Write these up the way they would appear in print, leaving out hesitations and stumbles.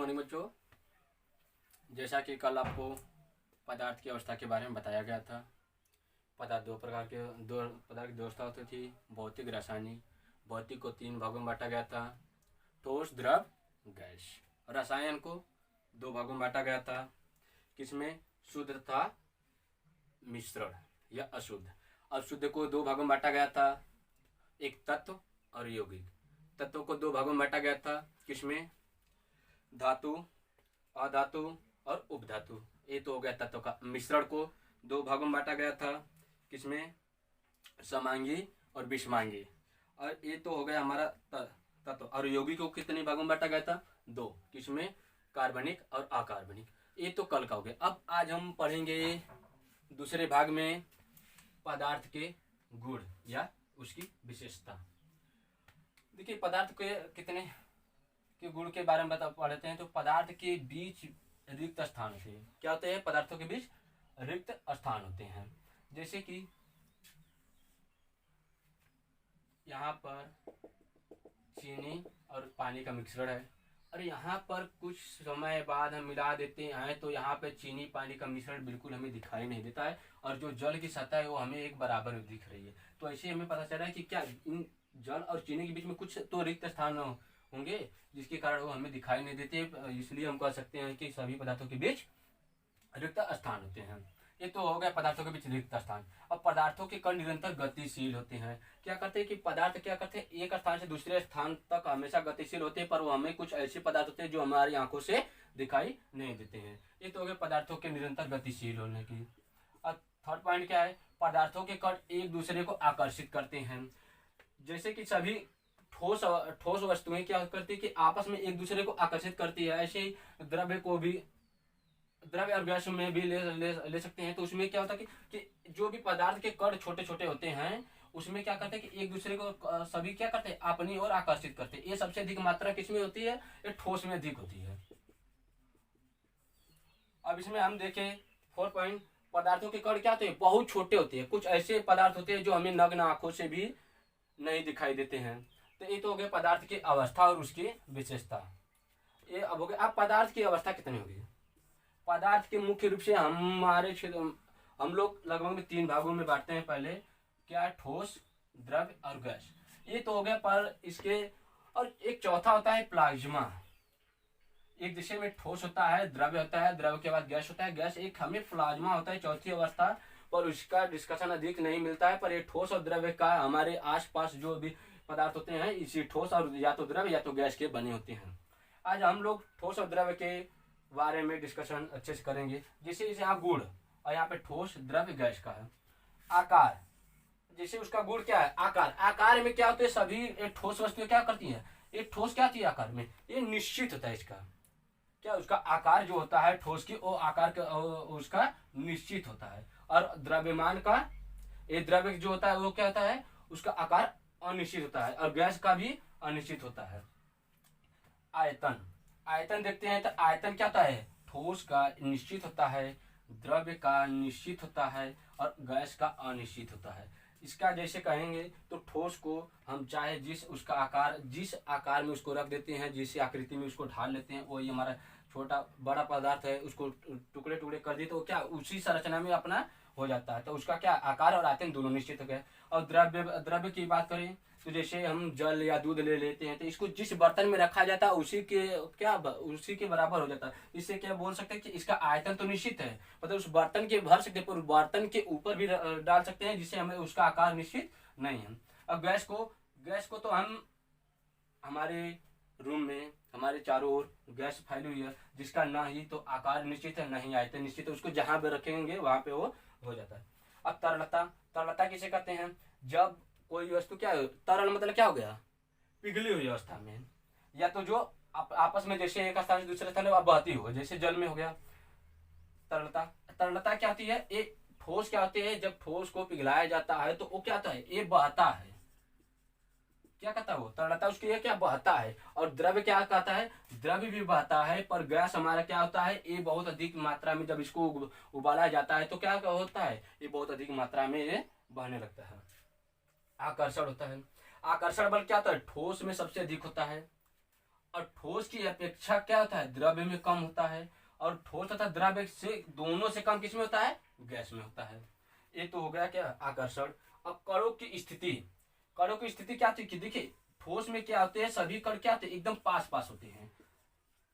Morning बच्चों। जैसा कि कल आपको पदार्थ की अवस्था के बारे में बताया गया था। पदार्थ दो पदार्थ की अवस्था होती थी, भौतिक, रासायनिक। भौतिक को 3 भागों में बांटा गया था, ठोस, द्रव, गैस। रसायन को 2 भागों में बांटा गया था, किसमें? शुद्ध तथा मिश्रण या अशुद्ध। अशुद्ध को 2 भागों में बांटा गया था, एक तत्व और यौगिक। तत्व को 2 भागों में बांटा गया था, किसमें? धातु, अधातु और उपधातु। ये तो हो गया तत्व का। मिश्रण को 2 भागों में बांटा गया था, किसमें? समांगी और विषमांगी। और ये तो हो गया हमारा तत्व। और यौगिक को कितने भागों में बांटा गया था? 2, किसमें? कार्बनिक और अकार्बनिक। ये तो कल का हो गया। अब आज हम पढ़ेंगे दूसरे भाग में पदार्थ के गुण या उसकी विशेषता। देखिए पदार्थ के कितने के गुण के बारे में पढ़ते हैं। तो पदार्थ के बीच रिक्त स्थान होते हैं। क्या होते हैं? पदार्थों के बीच रिक्त स्थान होते हैं। जैसे कि यहाँ पर चीनी और पानी का मिश्रण है, और यहाँ पर कुछ समय बाद हम मिला देते हैं तो यहाँ पे चीनी पानी का मिश्रण बिल्कुल हमें दिखाई नहीं देता है, और जो जल की सतह है वो हमें एक बराबर दिख रही है। तो ऐसे हमें पता चल रहा है कि क्या इन जल और चीनी के बीच में कुछ तो रिक्त स्थान होंगे जिसके कारण वो हमें दिखाई नहीं देते। इसलिए हम कह सकते हैं कि सभी पदार्थों के बीच रिक्त स्थान होते हैं। ये तो हो गया पदार्थों के बीच रिक्त स्थान। अब पदार्थों के कण निरंतर गतिशील होते हैं। क्या करते हैं कि पदार्थ क्या करते हैं, एक स्थान से दूसरे स्थान तक हमेशा गतिशील होते हैं, पर वो हमें कुछ ऐसे पदार्थ होते हैं जो हमारी आंखों से दिखाई नहीं देते हैं। ये तो हो गया पदार्थों के निरंतर गतिशील होने की। अब थर्ड पॉइंट क्या है? पदार्थों के कण एक दूसरे को आकर्षित करते हैं। जैसे कि सभी ठोस वस्तुएं क्या करती है कि आपस में एक दूसरे को आकर्षित करती है, ऐसे ही द्रव्य को भी, द्रव्य और गैस में भी ले सकते हैं। तो उसमें क्या होता है कि जो भी पदार्थ के कण छोटे छोटे होते हैं उसमें क्या करते हैं कि एक दूसरे को सभी क्या करते हैं, अपनी ओर आकर्षित करते हैं। ये सबसे अधिक मात्रा किसमें होती है? ये ठोस में अधिक होती है। अब इसमें हम देखें 4 पॉइंट, पदार्थों के कण क्या होते हैं? बहुत छोटे होते हैं। कुछ ऐसे पदार्थ होते हैं जो हमें नग्न आंखों से भी नहीं दिखाई देते हैं। तो ये तो हो गया पदार्थ की अवस्था और उसकी विशेषता। ये अब हो गया। अब पदार्थ की अवस्था कितनी होगी? पदार्थ के मुख्य रूप से हमारे क्षेत्र हम लोग लगभग 3 भागों में बांटते हैं। पहले क्या? ठोस, द्रव्य और गैस। ये तो हो गया। पर इसके और एक चौथा होता है प्लाज्मा। एक दिशा में ठोस होता है, द्रव्य होता है, द्रव्य के बाद गैस होता है, गैस एक हमें प्लाज्मा होता है चौथी अवस्था। पर उसका डिस्कशन अधिक नहीं मिलता है। पर ये ठोस और द्रव्य का हमारे आसपास जो भी पदार्थ होते हैं इसी ठोस और या तो द्रव्य या तो गैस के बने होते हैं। आज हम लोग ठोस और द्रव्य के बारे में डिस्कशन अच्छे से करेंगे। जैसे यहाँ गुण और यहाँ पे ठोस, द्रव्य, गैस का है। आकार, जैसे उसका गुण क्या है? आकार। आकार में क्या होते हैं? सभी एक ठोस वस्तुएं क्या करती है? एक ठोस क्या थी आकार में? ये निश्चित होता है। इसका क्या, उसका आकार जो होता है ठोस की, वो आकार का उसका निश्चित होता है। और द्रव्यमान का, ये द्रव्य जो होता है वो क्या होता है? उसका आकार अनिश्चित होता है। और गैस का भी अनिश्चित होता है। आयतन, आयतन देखते हैं तो आयतन क्या होता है? ठोस का निश्चित होता है, द्रव्य का निश्चित होता है और गैस का अनिश्चित होता है। इसका जैसे कहेंगे तो ठोस को हम चाहे जिस आकार में उसको रख देते हैं, जिस आकृति में उसको ढाल लेते हैं, वही हमारा छोटा बड़ा पदार्थ है, उसको टुकड़े टुकड़े कर दिए तो क्या उसी संरचना में अपना हो जाता है। तो उसका क्या, आकार और आयतन दोनों निश्चित हो गए। और द्रव्य की बात करें तो जैसे हम जल या दूध ले लेते हैं तो इसको जिस बर्तन में रखा जाता है उसी के बराबर हो जाता है। इससे क्या बोल सकते हैं कि इसका आयतन तो निश्चित है, मतलब उस बर्तन के भर सकते हैं, पर बर्तन के ऊपर भी डाल सकते हैं जिससे हमें उसका आकार निश्चित नहीं है। अब गैस को तो हम हमारे रूम में हमारे चारों ओर गैस फैली हुई है, जिसका ना ही तो आकार निश्चित है ना ही आयतन निश्चित है। उसको जहां पे रखेंगे वहां पे वो हो जाता है। अब तरलता किसे कहते हैं? जब कोई वस्तु क्या है, तरल मतलब क्या हो गया? पिघली हुई अवस्था में, या तो जो आपस में जैसे एक स्थान से दूसरे स्थान में बहती हो, जैसे जल में हो गया तरलता क्या होती है? ये ठोस क्या होती है? जब ठोस को पिघलाया जाता है तो वो क्या होता है? ये बहता है। क्या कहता है वो? तरलता उसकी है क्या? बहता है। और द्रव्य क्या कहता है? द्रव्य भी बहता है। पर गैस हमारा क्या होता है? ये बहुत अधिक मात्रा में जब इसको उबाला जाता है तो क्या होता है? ये बहुत अधिक मात्रा में ये बहने लगता है। आकर्षण होता है। आकर्षण बल क्या होता है? ठोस में सबसे अधिक होता है और ठोस की अपेक्षा क्या होता है, द्रव्य में कम होता है। और ठोस तथा द्रव्य से दोनों से कम किसमें होता है, गैस में होता है। ये तो हो गया क्या, आकर्षण। अब कणों की स्थिति, कणों की स्थिति क्या थी कि देखिए ठोस में क्या होते हैं, सभी कण क्या होते हैं, एकदम पास पास होते हैं,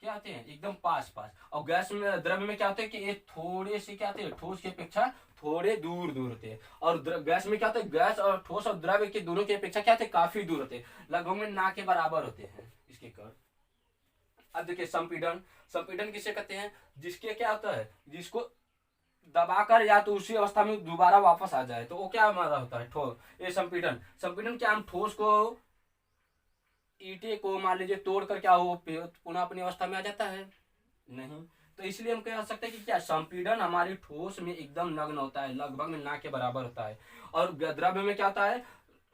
क्या होते हैं, एकदम पास पास। और गैस में, द्रव्य में क्या होते हैं कि ये थोड़े से क्या होते हैं, ठोस की अपेक्षा थोड़े दूर दूर होते हैं। और गैस में क्या होता है, गैस और ठोस और द्रव्य के दोनों की अपेक्षा क्या होते हैं, काफी दूर होते हैं, लगभग में ना के बराबर होते हैं इसके कण। अब देखिए संपीड़न, संपीड़न किसे कहते हैं, जिसके क्या होता है, जिसको दबाकर या तो उसी अवस्था में दोबारा वापस आ जाए, तो वो क्या हमारा होता है, ठोस। ये संपीड़न, संपीड़न क्या, हम ठोस को, ईंटे को मान लीजिए तोड़ कर क्या वो पुनः अपनी अवस्था में आ जाता है, नहीं। तो इसलिए हम कह सकते हैं कि क्या, संपीड़न हमारी ठोस में एकदम नग्न होता है, लगभग में ना के बराबर होता है। और द्रव्य में क्या होता है,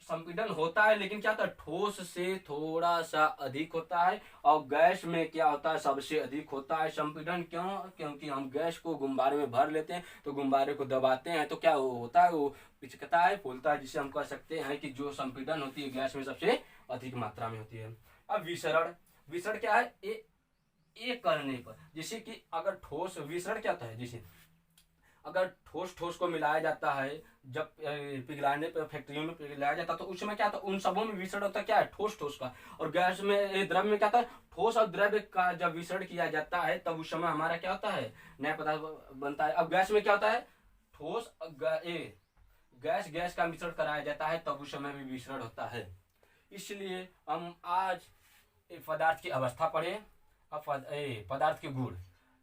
संपीड़न होता है लेकिन क्या होता है, ठोस से थोड़ा सा अधिक होता है। और गैस में क्या होता है, सबसे अधिक होता है संपीड़न। क्यों, क्योंकि हम गैस को गुब्बारे में भर लेते हैं, तो गुब्बारे को दबाते हैं तो क्या होता है, वो पिचकता है, फूलता है, जिसे हम कह सकते हैं कि जो संपीड़न होती है गैस में सबसे अधिक मात्रा में होती है। अब विसरण, विसरण क्या है, ये करने पर, जैसे कि अगर ठोस, विसरण क्या होता है, जैसे अगर ठोस ठोस को मिलाया जाता है, जब पिघलाने पर फैक्ट्रियों में पिघलाया जाता है, तो उस समय क्या होता है, उन सबों में विसरण होता है क्या है, ठोस ठोस का। और गैस में, द्रव्य में क्या होता है, ठोस और द्रव्य का जब विसरण किया जाता है तब उस समय हमारा क्या होता है, नया पदार्थ बनता है। अब गैस में क्या होता है, ठोस गैस गैस का मिश्रण कराया जाता है तब उस समय भी विसरण होता है। इसलिए हम आज पदार्थ की अवस्था पढ़े, अब पदार्थ के गुण,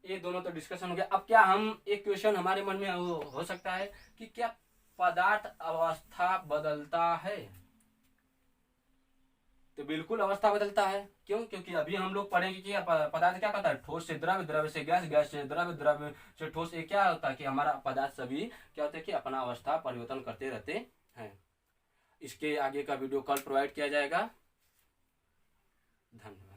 ये दोनों तो डिस्कशन हो गया। अब क्या, हम एक क्वेश्चन हमारे मन में हो सकता है कि क्या पदार्थ अवस्था बदलता है, तो बिल्कुल अवस्था बदलता है। क्यों, क्योंकि अभी हम लोग पढ़ेंगे कि पदार्थ क्या करता है, ठोस से द्रव्य, द्रव्य से गैस, गैस से द्रव्य, द्रव्य से ठोस। ये क्या होता है कि हमारा पदार्थ सभी क्या होता है कि अपना अवस्था परिवर्तन करते रहते हैं। इसके आगे का वीडियो कल प्रोवाइड किया जाएगा। धन्यवाद।